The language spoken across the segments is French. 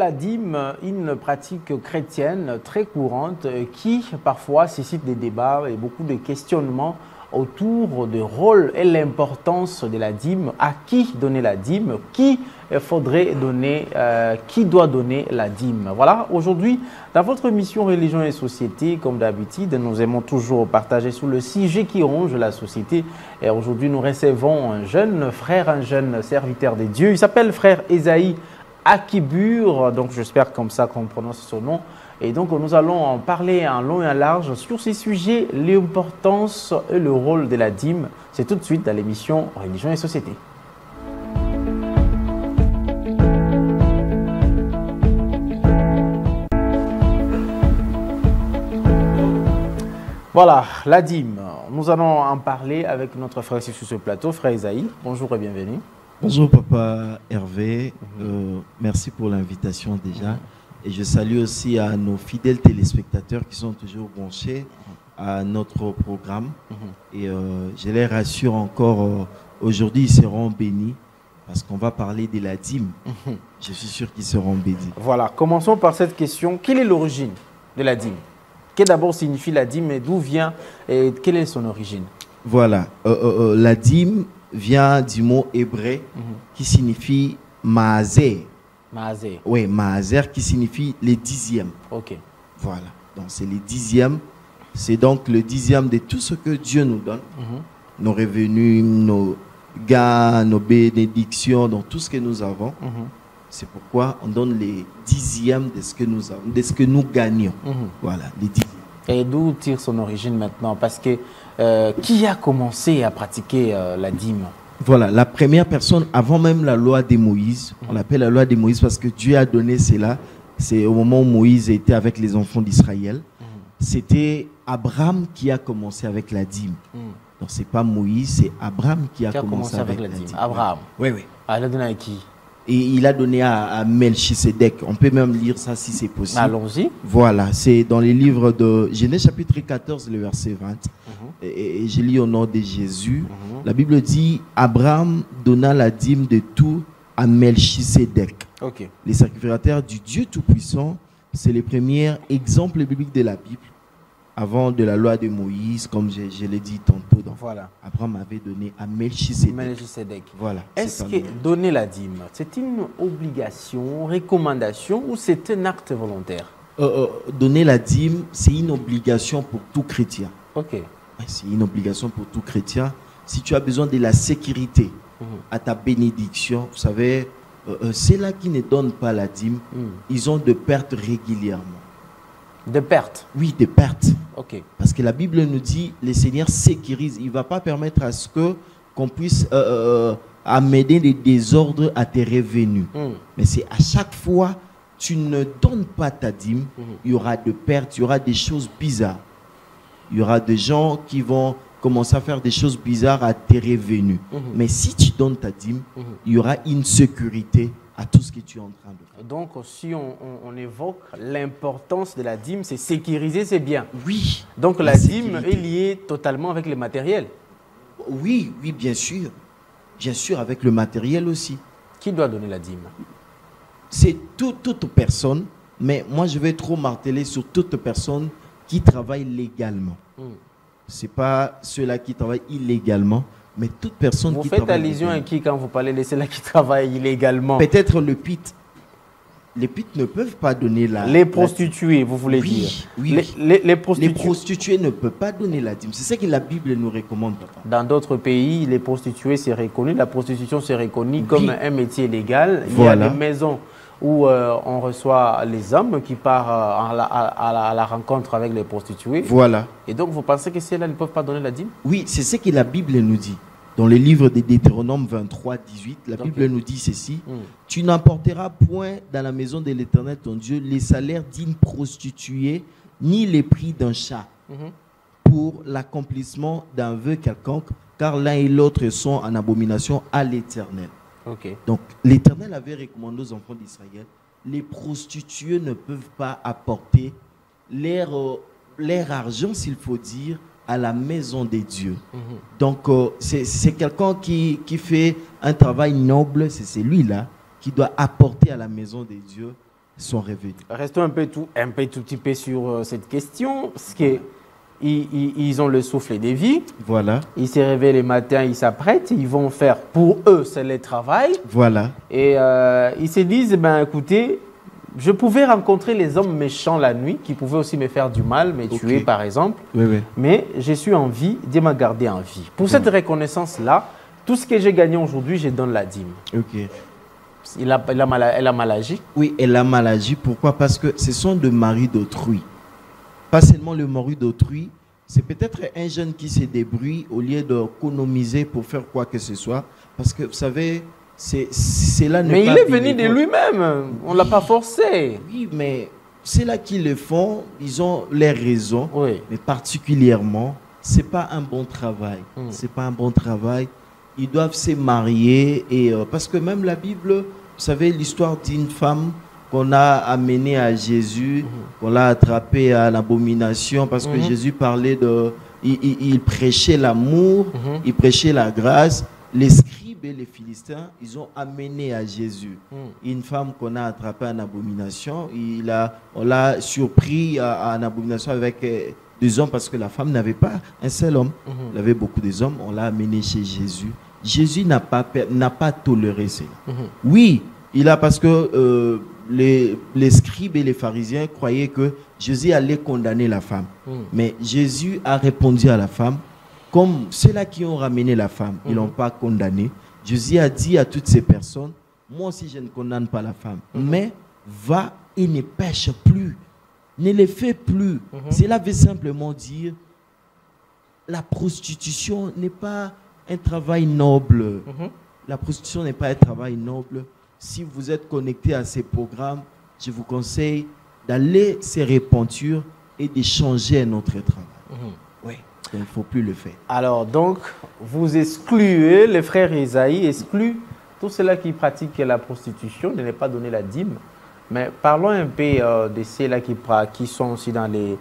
la dîme une pratique chrétienne très courante qui parfois suscite des débats et beaucoup de questionnements autour du rôle et l'importance de la dîme, à qui donner la dîme, qui doit donner la dîme. Voilà, aujourd'hui, dans votre émission Religion et Société, comme d'habitude, nous aimons toujours partager sur le sujet qui ronge la société. Et aujourd'hui, nous recevons un jeune frère, un jeune serviteur de Dieu. Il s'appelle frère Esaïe Akibur, donc j'espère comme ça qu'on prononce son nom. Et donc nous allons en parler en long et en large sur ces sujets, l'importance et le rôle de la dîme. C'est tout de suite dans l'émission Religion et Société. Voilà, la dîme. Nous allons en parler avec notre frère ici sur ce plateau, frère Esaïe. Bonjour et bienvenue. Bonjour papa Hervé, merci pour l'invitation déjà. Et je salue aussi à nos fidèles téléspectateurs qui sont toujours branchés à notre programme. Et je les rassure encore, aujourd'hui ils seront bénis parce qu'on va parler de la dîme. Je suis sûr qu'ils seront bénis. Voilà, commençons par cette question. Quelle est l'origine de la dîme? Qu'est d'abord signifie la dîme et d'où vient et quelle est son origine? Voilà, la dîme vient du mot hébreu qui signifie maaser. Maaser. Oui, maaser qui signifie les dixièmes. Ok. Voilà, donc c'est les dixièmes. C'est donc le dixième de tout ce que Dieu nous donne. Nos revenus, nos gains, nos bénédictions, donc tout ce que nous avons. C'est pourquoi on donne les dixièmes de ce que nous avons, de ce que nous gagnons. Voilà, les dixièmes. Et d'où tire son origine maintenant? Parce que qui a commencé à pratiquer la dîme? Voilà, la première personne, avant même la loi de Moïse, on l'appelle la loi de Moïse parce que Dieu a donné cela. C'est au moment où Moïse était avec les enfants d'Israël. C'était Abraham qui a commencé avec la dîme. Donc ce n'est pas Moïse, c'est Abraham qui a commencé avec la dîme. Abraham. Oui, oui. Ah, il a donné à qui? Et il a donné à Melchisedec. On peut même lire ça si c'est possible. Allons-y. Voilà, c'est dans les livres de Genèse chapitre 14, le verset 20. Et je lis au nom de Jésus. La Bible dit, Abraham donna la dîme de tout à Melchisedec. Les sacrificateurs du Dieu Tout-Puissant, c'est le premier exemple biblique de la Bible. Avant de la loi de Moïse, comme je l'ai dit tantôt, donc voilà. Abraham avait donné à Melchisedec. Voilà. Est-ce que donner la dîme, c'est une obligation, recommandation ou c'est un acte volontaire? Donner la dîme, c'est une obligation pour tout chrétien. C'est une obligation pour tout chrétien. Si tu as besoin de la sécurité à ta bénédiction, vous savez, ceux-là qui ne donnent pas la dîme, ils ont de pertes régulièrement. De pertes? Oui, de pertes. Parce que la Bible nous dit, le Seigneur sécurise. Il ne va pas permettre à ce qu'on puisse amener des désordres à tes revenus. Mais c'est à chaque fois, tu ne donnes pas ta dîme, il y aura de pertes, il y aura des choses bizarres. Il y aura des gens qui vont commencer à faire des choses bizarres à tes revenus. Mais si tu donnes ta dîme, il y aura une sécurité à tout ce que tu es en train de faire. Donc, si on évoque l'importance de la dîme, c'est sécuriser ses biens. Oui. Donc, la dîme est liée totalement avec le matériel. Oui, oui, bien sûr. Bien sûr, avec le matériel aussi. Qui doit donner la dîme? C'est toute personne, mais moi, je vais trop marteler sur toute personne qui travaille légalement. Ce n'est pas ceux-là qui travaillent illégalement. Mais toute personne qui travaille... Vous faites allusion à qui quand vous parlez de ceux-là qui travaillent illégalement? Peut-être le PIT. Les PIT ne peuvent pas donner la... Les prostituées, vous voulez dire? Oui. Les prostituées ne peuvent pas donner la dîme. C'est ce que la Bible nous recommande, papa. Dans d'autres pays, les prostituées, c'est reconnu. La prostitution, c'est reconnu comme un métier légal. Voilà. Il y a des maisons où on reçoit les hommes qui partent à la rencontre avec les prostituées. Voilà. Et donc, vous pensez que celles-là ne peuvent pas donner la dîme? Oui, c'est ce que la Bible nous dit. Dans le livre de Deutéronome 23, 18, la Bible nous dit ceci. Tu n'emporteras point dans la maison de l'Éternel ton Dieu les salaires d'une prostituée, ni les prix d'un chat, pour l'accomplissement d'un vœu quelconque, car l'un et l'autre sont en abomination à l'Éternel. Donc, l'Éternel avait recommandé aux enfants d'Israël, les prostituées ne peuvent pas apporter leur argent, s'il faut dire, à la maison des dieux. Donc, c'est quelqu'un qui fait un travail noble, c'est celui-là qui doit apporter à la maison des dieux sont revenus. Restons un tout petit peu sur cette question, parce que ils ont le souffle de vie. Voilà. Ils se réveillent le matin, ils s'apprêtent, ils vont faire, pour eux, c'est le travail. Voilà. Et ils se disent, ben écoutez, je pouvais rencontrer les hommes méchants la nuit, qui pouvaient aussi me faire du mal, me tuer par exemple. Oui, oui. Mais je suis en vie, Dieu m'a gardé en vie. Pour cette reconnaissance-là, tout ce que j'ai gagné aujourd'hui, je donne la dîme. Ok. Elle a mal agi. Oui, elle a mal agi. Pourquoi? Parce que ce sont des maris d'autrui. Pas seulement le mari d'autrui, c'est peut-être un jeune qui se débrouille au lieu d'économiser pour faire quoi que ce soit. Parce que, vous savez, c'est là... Mais il est venu de lui-même. On ne l'a pas forcé. Oui, mais c'est là qu'ils le font. Ils ont leurs raisons. Oui. Mais particulièrement, ce n'est pas un bon travail. C'est pas un bon travail. Ils doivent se marier. Parce que même la Bible, vous savez, l'histoire d'une femme qu'on a amenée à Jésus, qu'on l'a attrapée à l'abomination, parce que Jésus parlait de... Il prêchait l'amour, il prêchait la grâce. Les scribes et les Philistins, ils ont amené à Jésus une femme qu'on a attrapée en abomination. On l'a surpris en abomination avec 2 hommes parce que la femme n'avait pas un seul homme. Elle avait beaucoup d'hommes. On l'a amené chez Jésus. Jésus n'a pas toléré cela. Oui, parce que les scribes et les pharisiens croyaient que Jésus allait condamner la femme. Mais Jésus a répondu à la femme. Comme ceux-là qui ont ramené la femme, ils ne l'ont pas condamnée. Jésus a dit à toutes ces personnes, moi aussi je ne condamne pas la femme, mais va et ne pêche plus, ne le fais plus. Cela veut simplement dire, la prostitution n'est pas un travail noble. La prostitution n'est pas un travail noble. Si vous êtes connecté à ces programmes, je vous conseille d'aller se repentir et de changer un autre travail. Oui. Il ne faut plus le faire. Alors, donc, vous excluez, les frères Isaïe excluent tous ceux-là qui pratiquent la prostitution de ne pas donner la dîme. Mais parlons un peu de ceux-là qui sont aussi dans les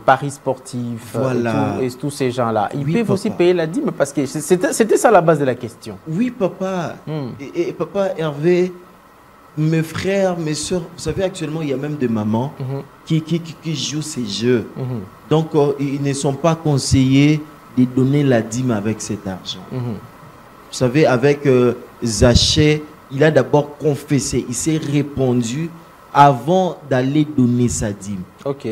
paris sportifs, voilà. et tous ces gens-là. Ils peuvent aussi payer la dîme parce que c'était ça la base de la question. Oui, papa. Et papa Hervé, mes frères, mes soeurs, vous savez, actuellement, il y a même des mamans qui jouent ces jeux. Donc, ils ne sont pas conseillés de donner la dîme avec cet argent. Vous savez, avec Zachée, il a d'abord confessé, il s'est répandu avant d'aller donner sa dîme. Ok.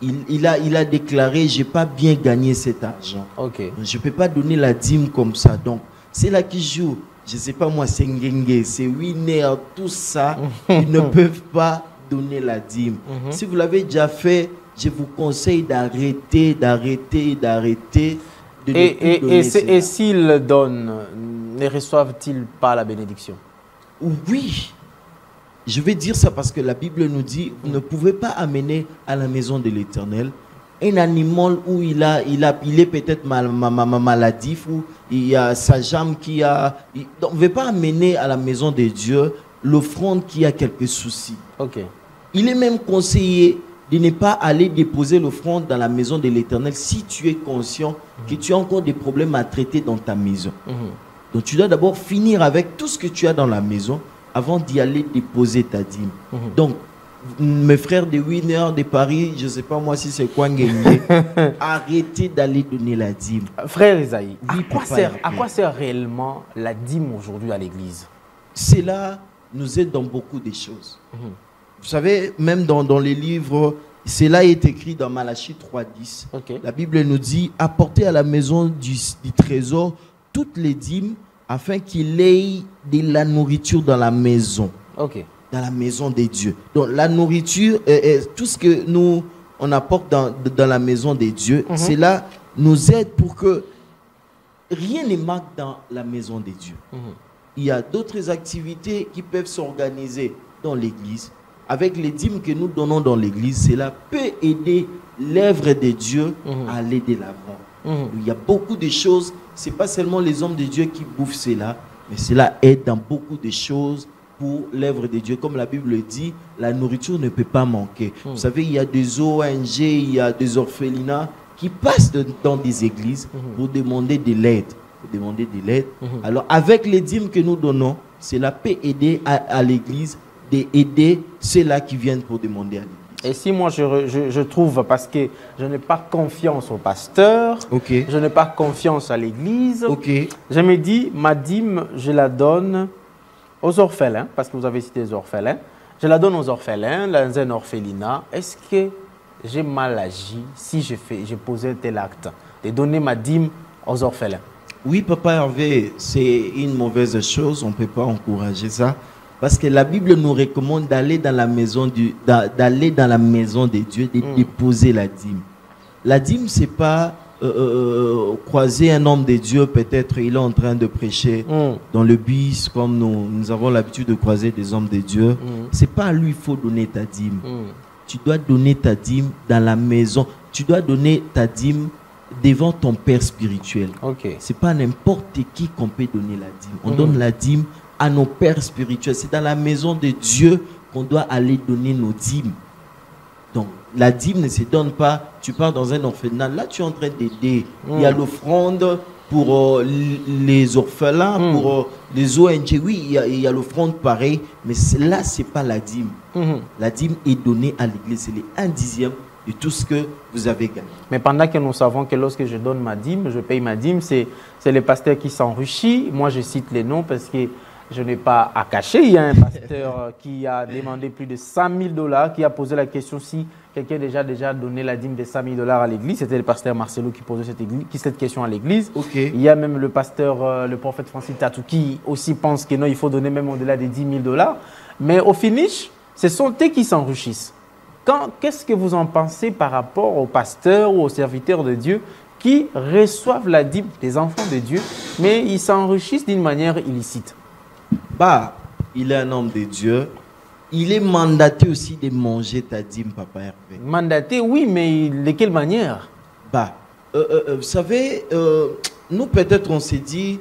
Il a déclaré, je n'ai pas bien gagné cet argent. Ok. Je ne peux pas donner la dîme comme ça. Donc, c'est là qui joue. Je ne sais pas moi, c'est Ngenge, c'est Winner, tout ça, ils ne peuvent pas donner la dîme. Si vous l'avez déjà fait, je vous conseille d'arrêter. Et s'ils donnent, ne reçoivent-ils pas la bénédiction? Oui. Je vais dire ça parce que la Bible nous dit, vous ne pouvez pas amener à la maison de l'Éternel un animal où il est peut-être maladif, ou il y a sa jambe qui a... Donc, on ne veut pas amener à la maison de Dieu l'offrande qui a quelques soucis. Ok. Il est même conseillé de ne pas aller déposer l'offrande dans la maison de l'Éternel si tu es conscient que tu as encore des problèmes à traiter dans ta maison. Donc tu dois d'abord finir avec tout ce que tu as dans la maison avant d'y aller déposer ta dîme. Donc, mes frères de Winner, de Paris, je ne sais pas moi si c'est quoi Ngenge, arrêtez d'aller donner la dîme. Frère Isaïe, oui, à quoi sert réellement la dîme aujourd'hui à l'église? Cela nous aide dans beaucoup de choses. Vous savez, même dans les livres, cela est écrit dans Malachie 3.10. La Bible nous dit, apportez à la maison du trésor toutes les dîmes afin qu'il ait de la nourriture dans la maison. Dans la maison des dieux. Donc la nourriture, tout ce que nous on apporte dans la maison des dieux, cela nous aide pour que rien ne manque dans la maison des dieux. Il y a d'autres activités qui peuvent s'organiser dans l'église. Avec les dîmes que nous donnons dans l'église, cela peut aider l'œuvre de Dieu à aller de l'avant. Il y a beaucoup de choses, ce n'est pas seulement les hommes de Dieu qui bouffent cela, mais cela aide dans beaucoup de choses pour l'œuvre de Dieu. Comme la Bible dit, la nourriture ne peut pas manquer. Vous savez, il y a des ONG, il y a des orphelinats qui passent dans des églises pour demander de l'aide. Alors, avec les dîmes que nous donnons, cela peut aider à l'église d'aider ceux-là qui viennent pour demander à l'église. Et si moi je trouve, parce que je n'ai pas confiance au pasteur, je n'ai pas confiance à l'église, je me dis, ma dîme, je la donne aux orphelins, parce que vous avez cité les orphelins, je la donne aux orphelins, dans un orphelinat. Est-ce que j'ai mal agi si j'ai posé un tel acte, de donner ma dîme aux orphelins? Oui, Papa Hervé, c'est une mauvaise chose, on ne peut pas encourager ça. Parce que la Bible nous recommande d'aller dans la maison de Dieu, de déposer la dîme. La dîme, ce n'est pas croiser un homme de Dieu, peut-être il est en train de prêcher dans le bus, comme nous avons l'habitude de croiser des hommes de Dieu. Ce n'est pas à lui qu'il faut donner ta dîme. Tu dois donner ta dîme dans la maison. Tu dois donner ta dîme devant ton Père spirituel. Ce n'est pas n'importe qui qu'on peut donner la dîme. On donne la dîme à nos pères spirituels. C'est dans la maison de Dieu qu'on doit aller donner nos dîmes. Donc, la dîme ne se donne pas, tu pars dans un orphelinat, là tu es en train d'aider. Il y a l'offrande pour les orphelins, pour les ONG, oui, il y a l'offrande pareil, mais là, ce n'est pas la dîme. La dîme est donnée à l'église, c'est les 1/10 de tout ce que vous avez gagné. Mais pendant que nous savons que lorsque je donne ma dîme, je paye ma dîme, c'est le pasteur qui s'enrichit. Moi, je cite les noms parce que je n'ai pas à cacher. Il y a un pasteur qui a demandé plus de 100 000 $, qui a posé la question si quelqu'un a déjà donné la dîme de 100 000 $ à l'église. C'était le pasteur Marcelo qui posait cette question à l'église. Il y a même le pasteur, le prophète Francis Tatou, qui aussi pense que non, il faut donner même au-delà des 10 000 $. Mais au finish, ce sont eux qui s'enrichissent. Qu'est-ce que vous en pensez par rapport aux pasteurs ou aux serviteurs de Dieu qui reçoivent la dîme des enfants de Dieu, mais ils s'enrichissent d'une manière illicite? Il est un homme de Dieu. Il est mandaté aussi de manger ta dîme, Papa Hervé. Mandaté, oui, mais de quelle manière? Vous savez, nous peut-être on s'est dit,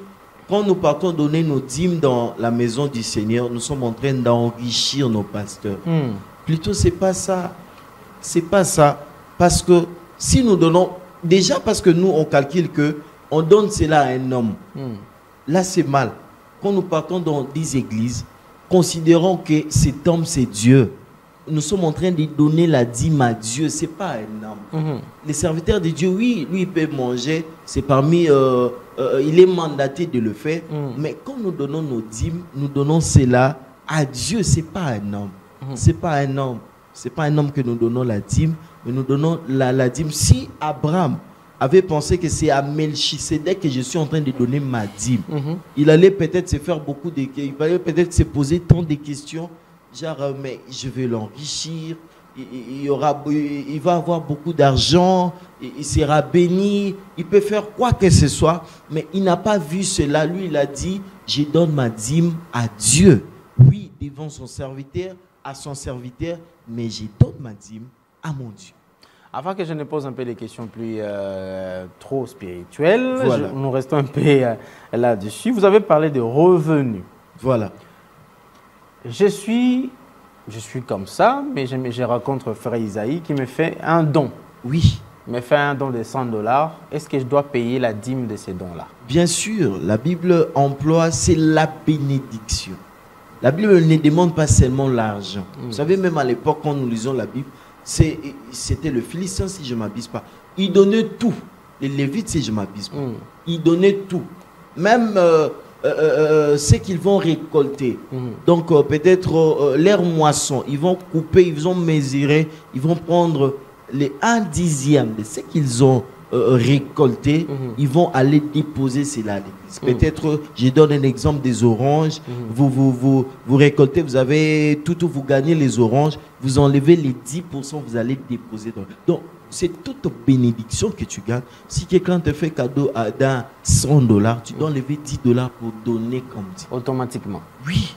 quand nous partons donner nos dîmes dans la maison du Seigneur, nous sommes en train d'enrichir nos pasteurs. Plutôt, c'est pas ça. C'est pas ça. Parce que si nous donnons, déjà parce que nous, on calcule que on donne cela à un homme. Là, c'est mal. Quand nous partons dans des églises, considérons que cet homme, c'est Dieu. Nous sommes en train de donner la dîme à Dieu. Ce n'est pas un homme. Les serviteurs de Dieu, oui, lui, il peut manger. C'est parmi... il est mandaté de le faire. Mais quand nous donnons nos dîmes, nous donnons cela à Dieu. Ce n'est pas un homme. Ce n'est pas un homme. Ce n'est pas un homme que nous donnons la dîme, mais nous donnons la dîme. Si Abraham avait pensé que c'est à Melchisedec que je suis en train de donner ma dîme, il allait peut-être se faire il allait peut-être se poser tant de questions, genre, mais je vais l'enrichir, il va avoir beaucoup d'argent, il sera béni, il peut faire quoi que ce soit, mais il n'a pas vu cela. Lui, il a dit, je donne ma dîme à Dieu. Oui, devant son serviteur, à son serviteur, mais je donne ma dîme à mon Dieu. Avant que je ne pose un peu des questions plus trop spirituelles, voilà. Nous restons un peu là-dessus. Vous avez parlé de revenus. Voilà. Je suis comme ça, mais je rencontre Frère Isaïe qui me fait un don. Oui. Il me fait un don de 100 $. Est-ce que je dois payer la dîme de ces dons-là? Bien sûr, la Bible emploie, c'est la bénédiction. La Bible ne demande pas seulement l'argent. Vous savez, même à l'époque, quand nous lisons la Bible, c'était le Philistin, si je ne m'abuse pas. Il donnait tout. Les Lévites, si je ne m'abuse pas. Il donnait tout. Même ce qu'ils vont récolter. Donc, peut-être leur moisson. Ils vont couper, ils vont mesurer, ils vont prendre les 1/10 de ce qu'ils ont récolté. Ils vont aller déposer cela à l'église. Peut-être, je donne un exemple des oranges. Vous récoltez, vous avez tout, vous gagnez les oranges. Vous enlevez les 10%, vous allez déposer. Donc, c'est toute bénédiction que tu gagnes. Si quelqu'un te fait cadeau d'un 100 $, tu dois enlever 10 $ pour donner comme dit. Automatiquement. Oui.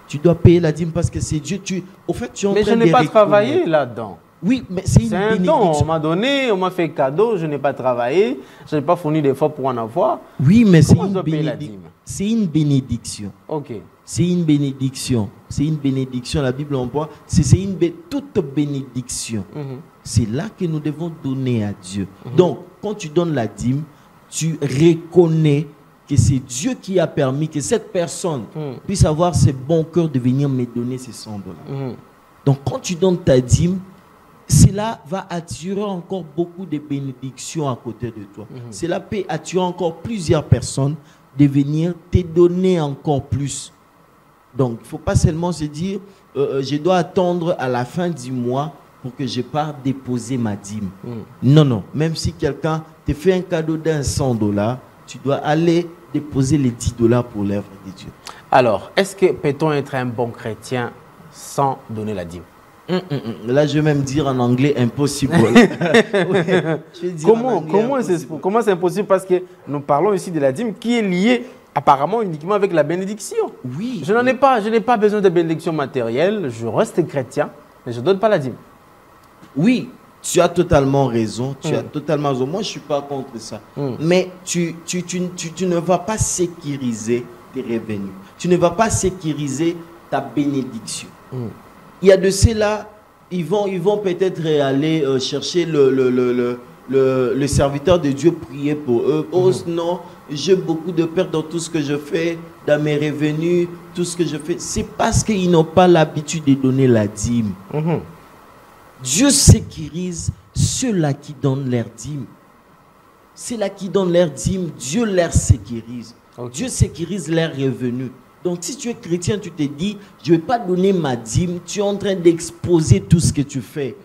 Tu dois payer la dîme parce que c'est Dieu. Au fait, tu es en train de Mais je n'ai pas travaillé là-dedans. Oui, mais c'est une bénédiction. Un don, on m'a donné, on m'a fait cadeau, je n'ai pas travaillé, je n'ai pas fourni d'efforts pour en avoir. Oui, mais c'est une bénédiction. Ok. C'est une bénédiction. C'est une bénédiction. La Bible emploie. C'est toute bénédiction. C'est là que nous devons donner à Dieu. Donc, quand tu donnes la dîme, tu reconnais que c'est Dieu qui a permis que cette personne puisse avoir ce bon cœur de venir me donner ces 100 $. Donc, quand tu donnes ta dîme, cela va attirer encore beaucoup de bénédictions à côté de toi. Cela peut attirer encore plusieurs personnes de venir te donner encore plus. Donc, il ne faut pas seulement se dire, je dois attendre à la fin du mois pour que je parte déposer ma dîme. Non, non. Même si quelqu'un te fait un cadeau d'un 100 $, tu dois aller déposer les 10 $ pour l'œuvre de Dieu. Alors, est-ce que peut-on être un bon chrétien sans donner la dîme? Là, je vais même dire en anglais impossible. Comment c'est impossible? Parce que nous parlons ici de la dîme qui est liée apparemment uniquement avec la bénédiction. Oui. Je n'ai pas besoin de bénédiction matérielle. Je reste chrétien, mais je ne donne pas la dîme. Oui, tu as totalement raison. Tu as totalement raison. Moi, je ne suis pas contre ça. Mais tu ne vas pas sécuriser tes revenus. Tu ne vas pas sécuriser ta bénédiction. Il y a de ceux-là, ils vont peut-être aller chercher le serviteur de Dieu, prier pour eux. Oh non, j'ai beaucoup de pertes dans tout ce que je fais, dans mes revenus, tout ce que je fais. C'est parce qu'ils n'ont pas l'habitude de donner la dîme. Dieu sécurise ceux-là qui donnent leur dîme. Ceux-là qui donnent leur dîme, Dieu leur sécurise. Dieu sécurise leurs revenus. Donc, si tu es chrétien, tu te dis, je ne vais pas donner ma dîme, tu es en train d'exposer tout ce que tu fais.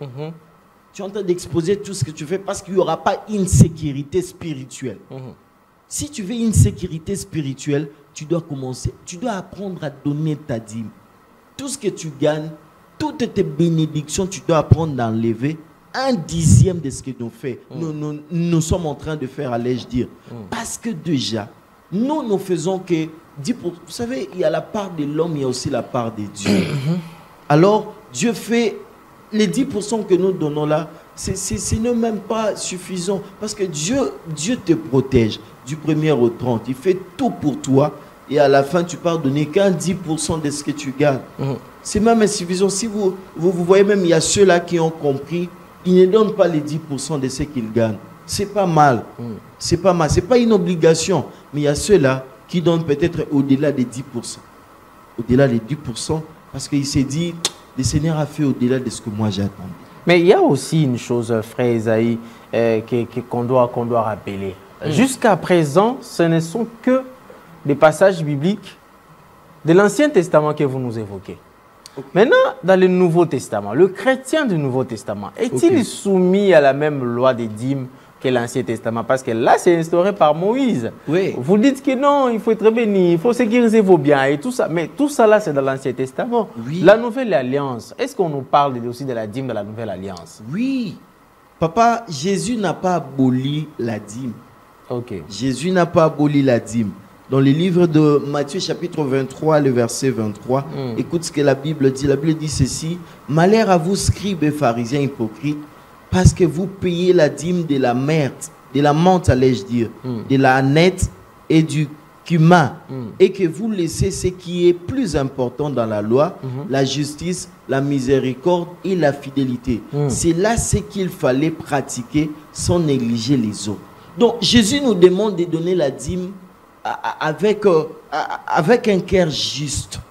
Tu es en train d'exposer tout ce que tu fais parce qu'il n'y aura pas une sécurité spirituelle. Si tu veux une sécurité spirituelle, tu dois apprendre à donner ta dîme. Tout ce que tu gagnes, toutes tes bénédictions, tu dois apprendre d'enlever 1/10 de ce que nous faisons. Nous sommes en train de faire, allais-je dire. Parce que déjà, nous faisons que 10%. Vous savez, il y a la part de l'homme, il y a aussi la part de Dieu. Alors, Dieu fait les 10% que nous donnons là, ce n'est même pas suffisant. Parce que Dieu te protège du 1er au 30. Il fait tout pour toi. Et à la fin, tu pars donner qu'un 10% de ce que tu gagnes. C'est même insuffisant. Si vous voyez même, il y a ceux-là qui ont compris, ils ne donnent pas les 10% de ce qu'ils gagnent. C'est pas mal. C'est pas mal. C'est pas une obligation. Mais il y a ceux-là qui donnent peut-être au-delà des 10%. Au-delà des 10%, parce qu'il s'est dit, le Seigneur a fait au-delà de ce que moi j'attendais. Mais il y a aussi une chose, frère Isaïe, qu'on doit rappeler. Jusqu'à présent, ce ne sont que des passages bibliques de l'Ancien Testament que vous nous évoquez. Maintenant, dans le Nouveau Testament, le chrétien du Nouveau Testament, est-il soumis à la même loi des dîmes que l'Ancien Testament? Parce que là, c'est instauré par Moïse. Vous dites que non, il faut être béni, il faut sécuriser vos biens et tout ça. Mais tout ça là, c'est dans l'Ancien Testament. La Nouvelle Alliance, est-ce qu'on nous parle aussi de la dîme de la Nouvelle Alliance? Oui. Papa, Jésus n'a pas aboli la dîme. Jésus n'a pas aboli la dîme. Dans le livre de Matthieu chapitre 23, le verset 23, écoute ce que la Bible dit. La Bible dit ceci: malheur à vous, scribes et pharisiens hypocrites, parce que vous payez la dîme de la menthe, allais-je dire, de la honnête et du cumin, et que vous laissez ce qui est plus important dans la loi, la justice, la miséricorde et la fidélité. C'est là ce qu'il fallait pratiquer sans négliger les autres. Donc Jésus nous demande de donner la dîme avec un cœur juste.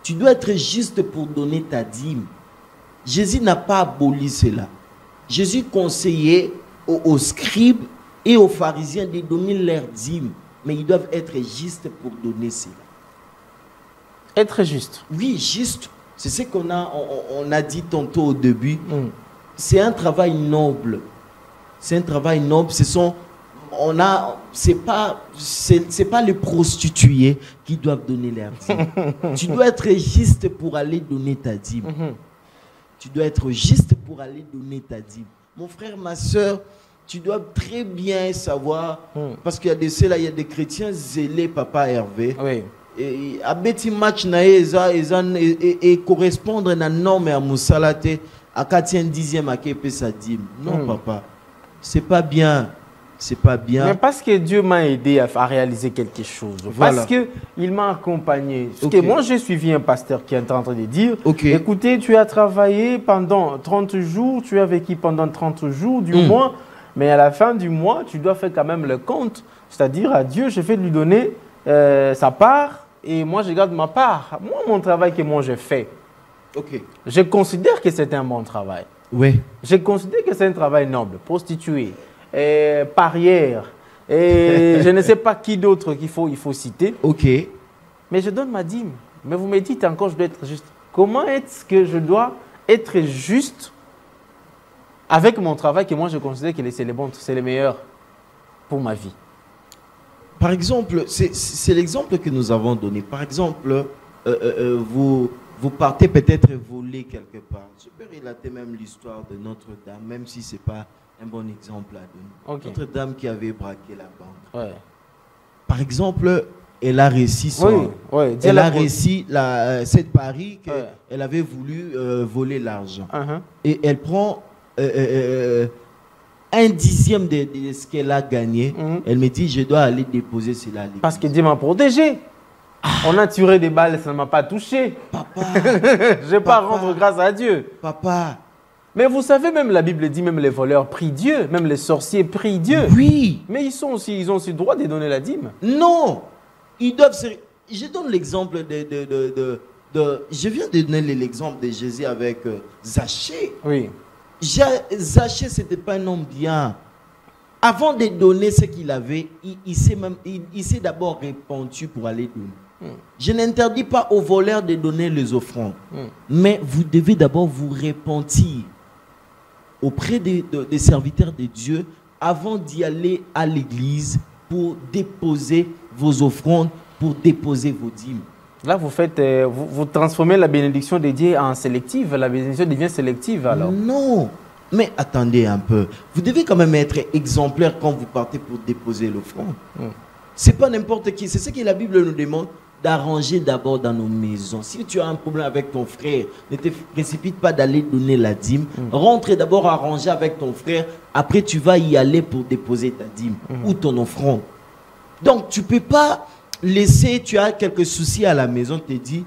Tu dois être juste pour donner ta dîme. Jésus n'a pas aboli cela. Jésus conseillait aux scribes et aux pharisiens de donner leur dîme, mais ils doivent être justes pour donner cela. Être juste? Oui, juste. C'est ce qu'on a dit tantôt au début. C'est un travail noble. C'est un travail noble. C'est pas les prostituées qui doivent donner leur dîme. Tu dois être juste pour aller donner ta dîme. Tu dois être juste pour aller donner ta dîme. Mon frère, ma soeur, tu dois très bien savoir, parce qu'il y a des ceux-là, il y a des chrétiens zélés, papa Hervé. Et à petit match et correspondre à la norme à Moussalate, à 4e à Képe sa dîme. Non, papa, c'est pas bien. C'est pas bien. Mais parce que Dieu m'a aidé à réaliser quelque chose. Parce qu'il m'a accompagné. Parce que moi, j'ai suivi un pasteur qui est en train de dire, écoutez, tu as travaillé pendant 30 jours, tu as vécu pendant 30 jours, du moins, Mais à la fin du mois, tu dois faire quand même le compte. C'est-à-dire à Dieu, je vais lui donner sa part et moi, je garde ma part. Moi, mon travail que moi, j'ai fait, je considère que c'est un bon travail. Oui. Je considère que c'est un travail noble. Prostituée, parière, et je ne sais pas qui d'autre il faut citer. Ok. Mais je donne ma dîme. Mais vous me dites encore, je dois être juste. Comment est-ce que je dois être juste avec mon travail que moi je considère que c'est le bon, c'est le meilleur pour ma vie? Par exemple, c'est l'exemple que nous avons donné. Par exemple, vous partez peut-être voler quelque part. Je peux relater même l'histoire de Notre-Dame, même si ce n'est pas un bon exemple à donner. Okay. Notre-Dame qui avait braqué la banque. Ouais. Par exemple, elle a réussi son... Oui. Elle a réussi cette pari qu'elle avait voulu voler l'argent. Et elle prend un dixième de ce qu'elle a gagné. Elle me dit, je dois aller déposer cela à l'église. Parce que Dieu m'a protégé. On a tiré des balles, ça ne m'a pas touché. Papa. Je vais pas rendre grâce à Dieu. Papa. Mais vous savez, même la Bible dit, même les voleurs prient Dieu, même les sorciers prient Dieu. Oui. Mais ils ont aussi le droit de donner la dîme. Non. Ils doivent se... Je donne l'exemple je viens de donner l'exemple de Jésus avec Zachée. Oui. Zachée, ce n'était pas un homme bien. Avant de donner ce qu'il avait, il s'est d'abord répandu pour aller donner. Je n'interdis pas aux voleurs de donner les offrandes. Mais vous devez d'abord vous repentir auprès des serviteurs de Dieu avant d'y aller à l'église pour déposer vos offrandes, pour déposer vos dîmes. Là, vous transformez la bénédiction de Dieu en sélective. La bénédiction devient sélective alors. Non. Mais attendez un peu. Vous devez quand même être exemplaire quand vous partez pour déposer l'offrande. C'est pas n'importe qui. C'est ce que la Bible nous demande, d'arranger d'abord dans nos maisons. Si tu as un problème avec ton frère, ne te précipite pas d'aller donner la dîme. Rentre d'abord arranger avec ton frère. Après, tu vas y aller pour déposer ta dîme ou ton offrande. Donc, tu peux pas laisser, tu as quelques soucis à la maison, tu te dis,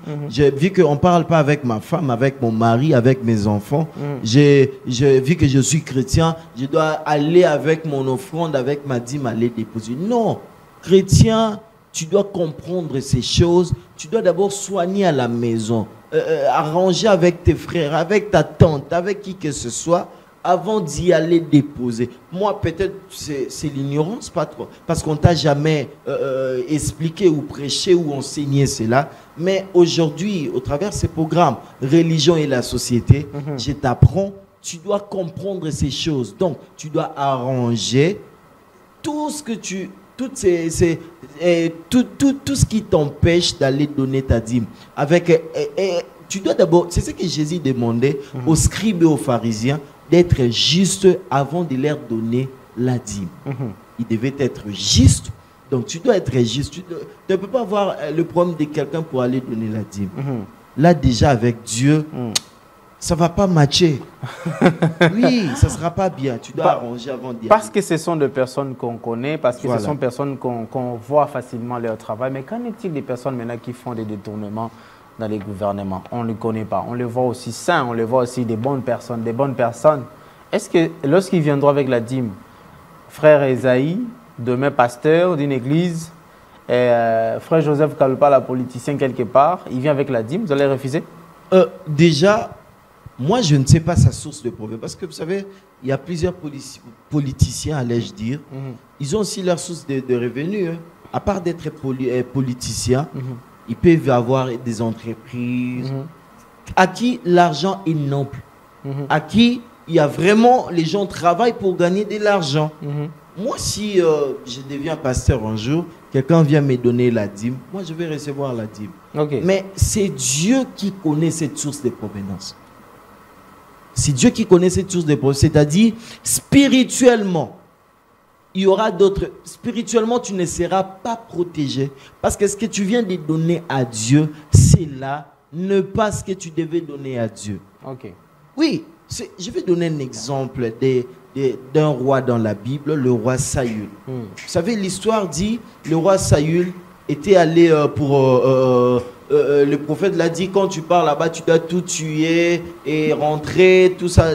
vu qu'on ne parle pas avec ma femme, avec mon mari, avec mes enfants, vu que je suis chrétien, je dois aller avec mon offrande, avec ma dîme, aller déposer. Non, chrétien, tu dois comprendre ces choses, tu dois d'abord soigner à la maison, arranger avec tes frères, avec ta tante, avec qui que ce soit, avant d'y aller déposer. Moi, peut-être, c'est l'ignorance, pas trop. Parce qu'on ne t'a jamais expliqué ou prêché ou enseigné cela. Mais aujourd'hui, au travers de ces programmes, Religion et la société, je t'apprends, tu dois comprendre ces choses. Donc, tu dois arranger tout ce que tu... tout ce qui t'empêche d'aller donner ta dîme. Tu dois d'abord... C'est ce que Jésus demandait aux scribes et aux pharisiens, d'être juste avant de leur donner la dîme. Il devait être juste. Donc tu dois être juste. Tu ne peux pas avoir le problème de quelqu'un pour aller donner la dîme. Là déjà avec Dieu, ça ne va pas matcher. Oui, ça ne sera pas bien. Tu dois arranger avant d'y aller. Parce que ce sont des personnes qu'on connaît, parce que ce sont des personnes qu'on voit facilement leur travail. Mais qu'en est-il des personnes maintenant qui font des détournements dans les gouvernements? On ne les connaît pas. On les voit aussi saints, on les voit aussi des bonnes personnes, Est-ce que lorsqu'ils viendront avec la dîme, frère Esaïe, demain pasteur d'une église, frère Joseph Kalpa, politicien quelque part, il vient avec la dîme, vous allez refuser? Déjà, moi je ne sais pas sa source de problème. Parce que vous savez, il y a plusieurs politiciens, allais-je dire. Ils ont aussi leur source de revenus. À part d'être politiciens, ils peuvent avoir des entreprises à qui l'argent est noble, à qui il y a vraiment, les gens travaillent pour gagner de l'argent. Moi, si je deviens pasteur un jour, quelqu'un vient me donner la dîme, moi je vais recevoir la dîme. Mais c'est Dieu qui connaît cette source de provenance. C'est Dieu qui connaît cette source de provenance, c'est-à-dire spirituellement. Il y aura d'autres. Spirituellement, tu ne seras pas protégé. Parce que ce que tu viens de donner à Dieu, c'est là, ne pas ce que tu devais donner à Dieu. Oui, je vais donner un exemple d'un roi dans la Bible, le roi Saül. Vous savez, l'histoire dit, le roi Saül était allé le prophète l'a dit, quand tu pars là-bas, tu dois tout tuer et rentrer, tout ça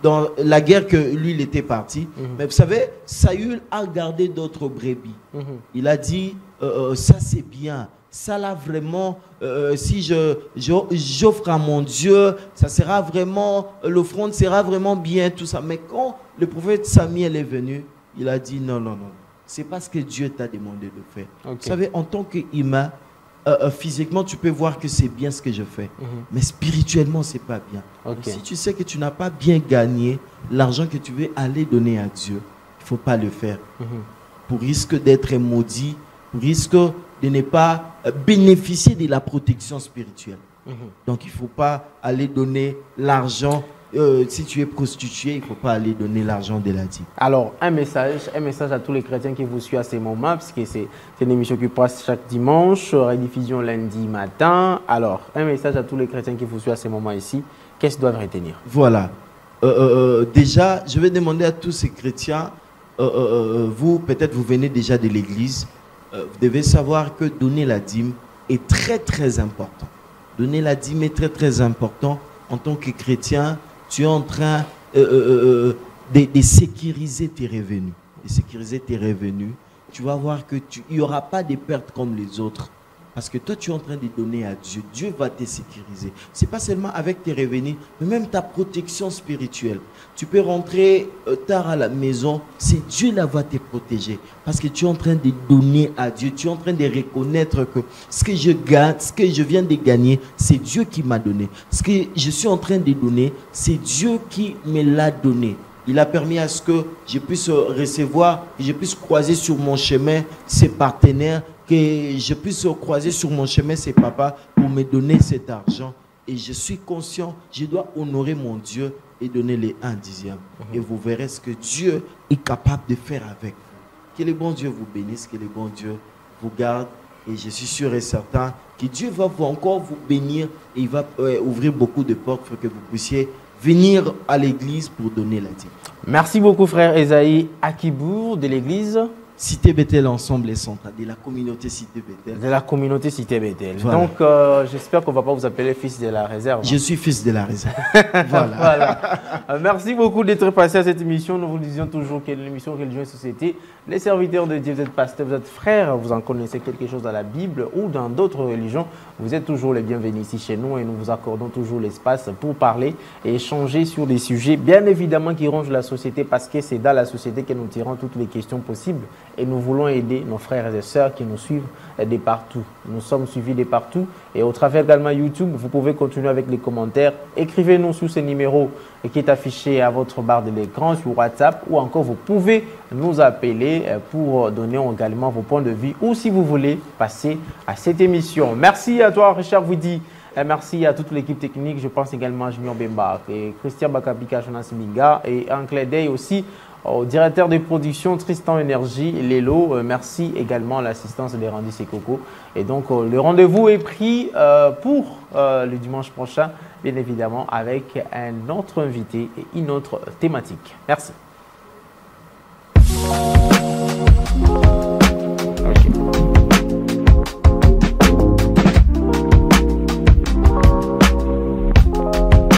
dans la guerre que lui, il était parti. Mais vous savez, Saül a gardé d'autres brebis. Il a dit, ça c'est bien. Ça là vraiment, si j'offre à mon Dieu, ça sera vraiment, l'offrande sera vraiment bien, tout ça. Mais quand le prophète Samuel est venu, il a dit non, non, non. C'est pas ce que Dieu t'a demandé de faire. Vous savez, en tant qu'humain, physiquement, tu peux voir que c'est bien ce que je fais. Mais spirituellement, c'est pas bien. Si tu sais que tu n'as pas bien gagné l'argent que tu veux aller donner à Dieu, il faut pas le faire. Pour risque d'être maudit, pour risque de ne pas bénéficier de la protection spirituelle. Donc, il ne faut pas aller donner l'argent. Si tu es prostitué, il ne faut pas aller donner l'argent de la dîme. Alors, un message à tous les chrétiens qui vous suivent à ces moments, puisque c'est une émission qui passe chaque dimanche, rediffusion lundi matin. Alors, un message à tous les chrétiens qui vous suivent à ces moments ici, qu'est-ce qu'ils doivent retenir? Voilà. Déjà, je vais demander à tous ces chrétiens, vous, peut-être vous venez déjà de l'église, vous devez savoir que donner la dîme est très très important. Donner la dîme est très très important. En tant que chrétien, tu es en train de sécuriser tes revenus. De sécuriser tes revenus. Tu vas voir qu'il n'y aura pas de pertes comme les autres. Parce que toi, tu es en train de donner à Dieu. Dieu va te sécuriser. Ce n'est pas seulement avec tes revenus, mais même ta protection spirituelle. Tu peux rentrer tard à la maison, c'est Dieu là va te protéger. Parce que tu es en train de donner à Dieu. Tu es en train de reconnaître que ce que je gagne, ce que je viens de gagner, c'est Dieu qui m'a donné. Ce que je suis en train de donner, c'est Dieu qui me l'a donné. Il a permis à ce que je puisse recevoir, que je puisse croiser sur mon chemin ses partenaires, que je puisse croiser sur mon chemin ses papas pour me donner cet argent. Et je suis conscient, je dois honorer mon Dieu et donner les 1/10. Et vous verrez ce que Dieu est capable de faire avec vous. Que le bon Dieu vous bénisse, que le bon Dieu vous garde. Et je suis sûr et certain que Dieu va encore vous bénir et il va ouvrir beaucoup de portes pour que vous puissiez venir à l'église pour donner la dîme. Merci beaucoup, frère Esaïe Akibour de l'église Cité Bethel Ensemble et Central, de la communauté Cité Bethel. De la communauté Cité Bethel. Voilà. Donc, j'espère qu'on ne va pas vous appeler fils de la réserve. Je suis fils de la réserve. Voilà. Voilà. Merci beaucoup d'être passé à cette émission. Nous vous disions toujours que l'émission Religion et Société, les serviteurs de Dieu, vous êtes pasteurs, vous êtes frères, vous en connaissez quelque chose dans la Bible ou dans d'autres religions. Vous êtes toujours les bienvenus ici chez nous et nous vous accordons toujours l'espace pour parler et échanger sur des sujets bien évidemment qui rongent la société parce que c'est dans la société que nous tirons toutes les questions possibles. Et nous voulons aider nos frères et sœurs qui nous suivent de partout. Nous sommes suivis de partout. Et au travers également YouTube, vous pouvez continuer avec les commentaires. Écrivez-nous sur ce numéro qui est affiché à votre barre de l'écran sur WhatsApp. Ou encore, vous pouvez nous appeler pour donner également vos points de vue. Ou si vous voulez passer à cette émission. Merci à toi, Richard Woody. Merci à toute l'équipe technique. Je pense également à Junior Bemba et Christian Bakabika, Jonas Minga et un clin d'œil aussi au directeur de production Tristan Énergie, Lélo. Merci également à l'assistance de Randy Sekoko. Et donc, le rendez-vous est pris pour le dimanche prochain, bien évidemment, avec un autre invité et une autre thématique. Merci.